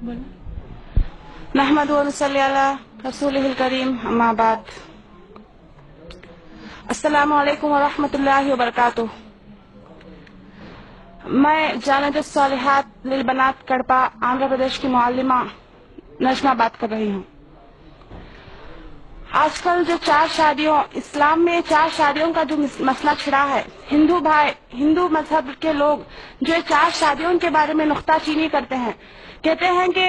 नहमदु व नसल्ली अला रसूलिहिल करीम अम्मा बाद। अस्सलामु अलैकुम व रहमतुल्लाहि व बरकातुहू। मैं जानिदुस सालिहात लिल बनात कड़पा आंध्र प्रदेश की मुअल्लिमा नजमा बात कर रही हूँ। आजकल जो चार शादियों, इस्लाम में चार शादियों का जो मसला छिड़ा है, हिंदू मजहब के लोग जो ये चार शादियों के बारे में नुक्ताचीनी करते हैं, कहते हैं कि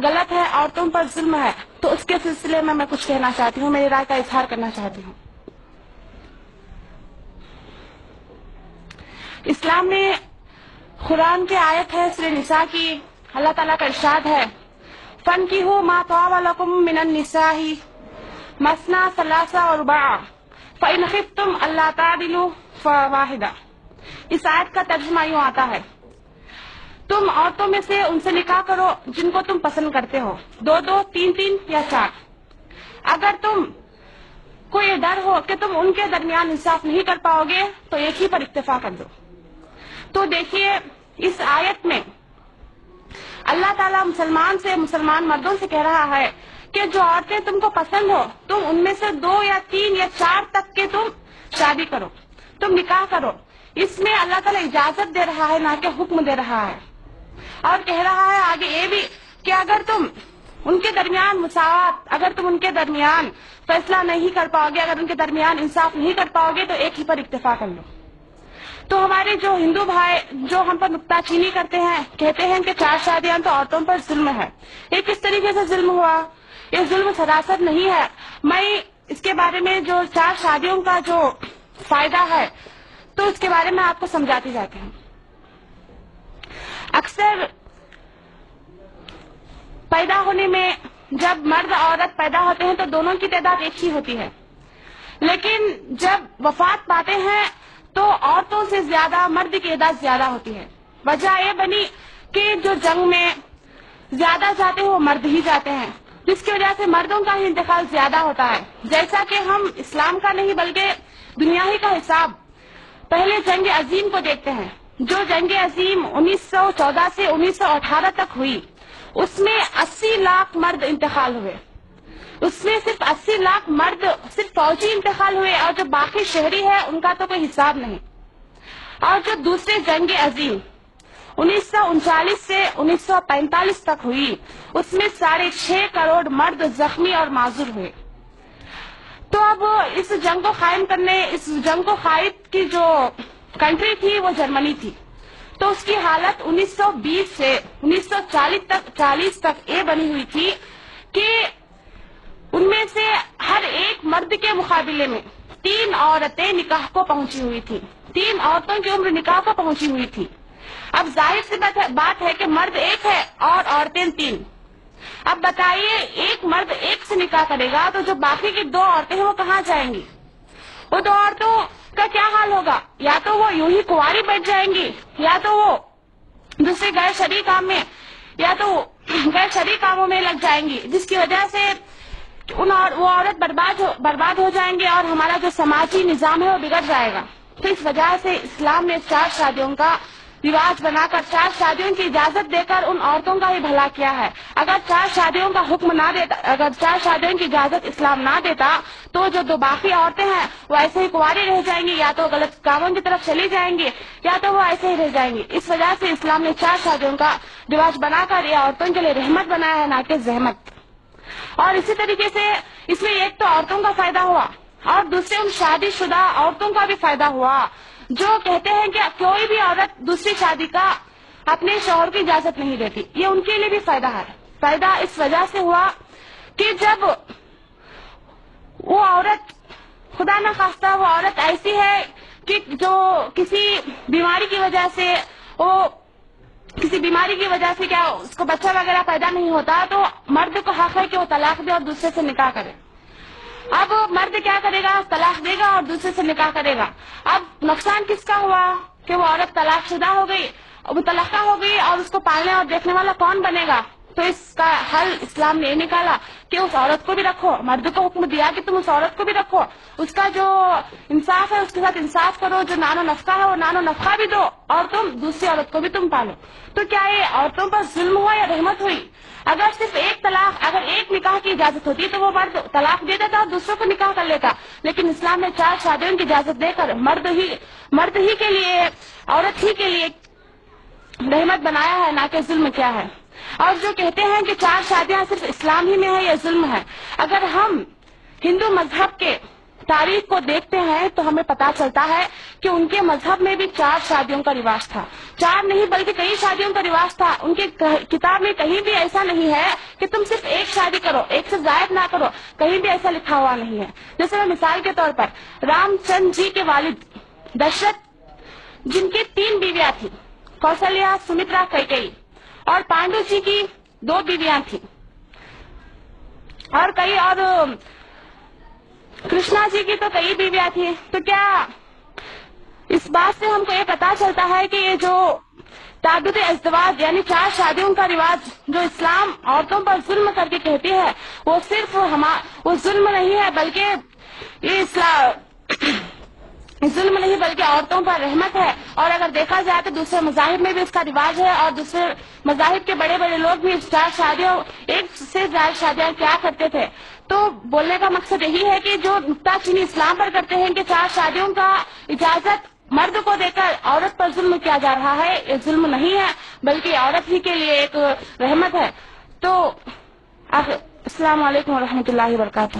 गलत है, औरतों पर जुल्म है, तो उसके सिलसिले में मैं कुछ कहना चाहती हूँ, मेरी राय का इजहार करना चाहती हूँ। इस्लाम में कुरान की आयत है सूरह निसा की, अल्लाह ताला का इरशाद है, फनकिहू मा तवा लकुम मिनन निसाही मसना सलासा और रुबा फ़इन खिफ्तुम अल्ला तादिलू फवाहिदा। इस आयत का तर्जुमा यूं आता है, तुम औरतों में से उनसे निकाह करो जिनको तुम पसंद करते हो, दो दो, तीन तीन या चार। अगर तुम को ये डर हो कि तुम उनके दरमियान इंसाफ नहीं कर पाओगे तो एक ही पर इत्तेफा कर दो। तो देखिए, इस आयत में अल्लाह ताला मुसलमान मर्दों से कह रहा है कि जो औरतें तुमको पसंद हो, तुम उनमें से दो या तीन या चार तक के तुम शादी करो, तुम निकाह करो। इसमें अल्लाह ताला इजाजत दे रहा है, ना कि हुक्म दे रहा है। और कह रहा है आगे ये भी कि अगर तुम उनके दरमियान मुसावात, अगर तुम उनके दरमियान फैसला नहीं कर पाओगे, अगर उनके दरमियान इंसाफ नहीं कर पाओगे तो एक ही पर इत्तेफा कर लो। तो हमारे जो हिंदू भाई जो हम पर नुक्ताचीनी करते हैं, कहते हैं कि चार शादियां तो औरतों पर जुल्म है। ये किस तरीके से जुल्म हुआ? ये जुल्म सरासर नहीं है। मैं इसके बारे में जो चार शादियों का जो फायदा है तो इसके बारे में आपको समझाती जाती हूँ। अक्सर पैदा होने में जब मर्द और औरत पैदा होते हैं तो दोनों की तादाद एक ही होती है, लेकिन जब वफात पाते हैं तो औरतों से ज्यादा मर्द की तादाद ज्यादा होती है। वजह यह बनी कि जो जंग में ज्यादा जाते हैं वो मर्द ही जाते हैं, जिसकी वजह से मर्दों का ही इंतकाल ज्यादा होता है। जैसा कि हम इस्लाम का नहीं बल्कि दुनियाही का हिसाब पहले जंग अजीम को देखते हैं। जो जंग अजीम 1914 से 1918 तक हुई, उसमें 80 लाख मर्द इंतकाल हुए। उसमें सिर्फ 80 लाख मर्द सिर्फ फौजी इंतकाल हुए, और जो बाकी शहरी है उनका तो कोई हिसाब नहीं। और जो दूसरे जंग अजीम 1939 से 1945 तक हुई, उसमें 6.5 करोड़ मर्द जख्मी और माजूर हुए। तो अब इस जंग को कायम करने, इस जंग को कायद की जो कंट्री थी वो जर्मनी थी। तो उसकी हालत 1920 से 1940 तक ये बनी हुई थी कि उनमें से हर एक मर्द के मुकाबले में 3 औरतें निकाह को पहुंची हुई थी। 3 औरतों की उम्र निकाह को पहुंची हुई थी। अब जाहिर सी बात है कि मर्द एक है और औरतें 3। अब बताइए, एक मर्द एक से निकाह करेगा तो जो बाकी की 2 औरतें हैं वो कहाँ जाएंगी? वो 2 औरतों का क्या हाल होगा? या तो वो यूं ही कुंवारी बैठ जाएंगी, या तो वो दूसरे गैर शरई काम में, या तो गैर शरई कामों में लग जाएंगी, जिसकी वजह से वो औरत बर्बाद हो जाएंगे और हमारा जो समाजी निजाम है वो बिगड़ जाएगा। तो इस वजह से इस्लाम ने 4 शादियों का रिवाज बनाकर, 4 शादियों की इजाजत देकर उन औरतों का ही भला किया है। अगर 4 शादियों का हुक्म ना देता, अगर 4 शादियों की इजाजत इस्लाम ना देता तो जो 2 बाकी औरतें हैं वो ऐसे ही कुंवारी रह जाएंगी, या तो गलत कामों की तरफ चली जाएंगी, या तो वो ऐसे ही रह जाएंगी। इस वजह से इस्लाम ने 4 शादियों का रिवाज बनाकर ये औरतों के लिए रहमत बनाया है, ना कि जहमत। और इसी तरीके से इसमें एक तो औरतों का फायदा हुआ और दूसरे उन शादीशुदा औरतों का भी फायदा हुआ जो कहते हैं कि कोई भी औरत दूसरी शादी का अपने शौहर की इजाजत नहीं देती। ये उनके लिए भी फायदा है। फायदा इस वजह से हुआ कि जब वो औरत, खुदा न खास्ता वो औरत ऐसी है कि जो किसी बीमारी की वजह से क्या उसको बच्चा वगैरह पैदा नहीं होता, तो मर्द को हक है कि वो तलाक दे और दूसरे से निकाह करे। अब मर्द क्या करेगा? तलाक देगा और दूसरे से निकाह करेगा। अब नुकसान किसका हुआ कि वो औरत तलाकशुदा हो गई, वो तलाका हो गई, और उसको पालने और देखने वाला कौन बनेगा? تو اس کا حل اسلام نے یہ نکالا کہ اس عورت کو بھی رکھو، مرد کو حکم دیا کہ تم اس عورت کو بھی رکھو، اس کا جو انصاف ہے اس کے ساتھ انصاف کرو، جو نان و نفقہ ہے وہ نان و نفقہ بھی دو، اور تم دوسری عورت کو بھی تم پالو۔ تو کیا یہ عورتوں پر ظلم ہوا یا رحمت ہوئی؟ اگر صرف ایک طلاق، اگر ایک نکاح کی اجازت ہوتی تو وہ مرد طلاق دے دیتا اور دوسروں کو نکاح کر لیتا، لیکن اسلام نے 4 شادیوں کی اجازت دے کر مرد ہی کے لیے، عورت ہی کے لیے رحمت بنایا ہے، نہ کہ ظلم کیا ہے۔ اور جو کہتے ہیں کہ 4 شادیاں صرف اسلام ہی میں ہے یا ظلم ہے، اگر ہم ہندو مذہب کے تاریخ کو دیکھتے ہیں تو ہمیں پتا چلتا ہے کہ ان کے مذہب میں بھی 4 شادیوں کا رواج تھا، 4 نہیں بلکہ کئی شادیوں کا رواج تھا۔ ان کی کتاب میں کہیں بھی ایسا نہیں ہے کہ تم صرف ایک شادی کرو، ایک سے زائد نہ کرو، کہیں بھی ایسا لکھا ہوا نہیں ہے۔ جیسے میں مثال کے طور پر رام چند جی کے والد دشرت، جن کی 3 بیویاں تھیں، کوسلیہ، سمترا، کیکئی، اور پانڈو جی کی 2 بیویاں تھیں، اور کرشنا جی کی تو کئی بیویاں تھیں۔ تو کیا اس بات سے ہم کو یہ پتا چلتا ہے کہ یہ جو تعدد ازدواج یعنی 4 شادیوں کا رواج جو اسلام عورتوں پر ظلم کر کے کہتی ہے، وہ صرف وہ ظلم نہیں ہے، بلکہ یہ ظلم نہیں بلکہ عورتوں پر رحمت ہے۔ اور اگر دیکھا جائے تو دوسرے مذاہب میں بھی اس کا رواج ہے، اور دوسرے مذاہب کے بڑے بڑے لوگ بھی 4 شادیوں، ایک سے زیادہ شادیاں کیا کرتے تھے۔ تو بولنے کا مقصد یہی ہے کہ جو نکتہ چینی اسلام پر کرتے ہیں کہ 4 شادیوں کا اجازت مرد کو دے کر عورت پر ظلم کیا جا رہا ہے، یہ ظلم نہیں ہے بلکہ عورت ہی کے لیے ایک رحمت ہے۔ تو السلام علیکم ورحمۃ اللہ وبرکاتہ۔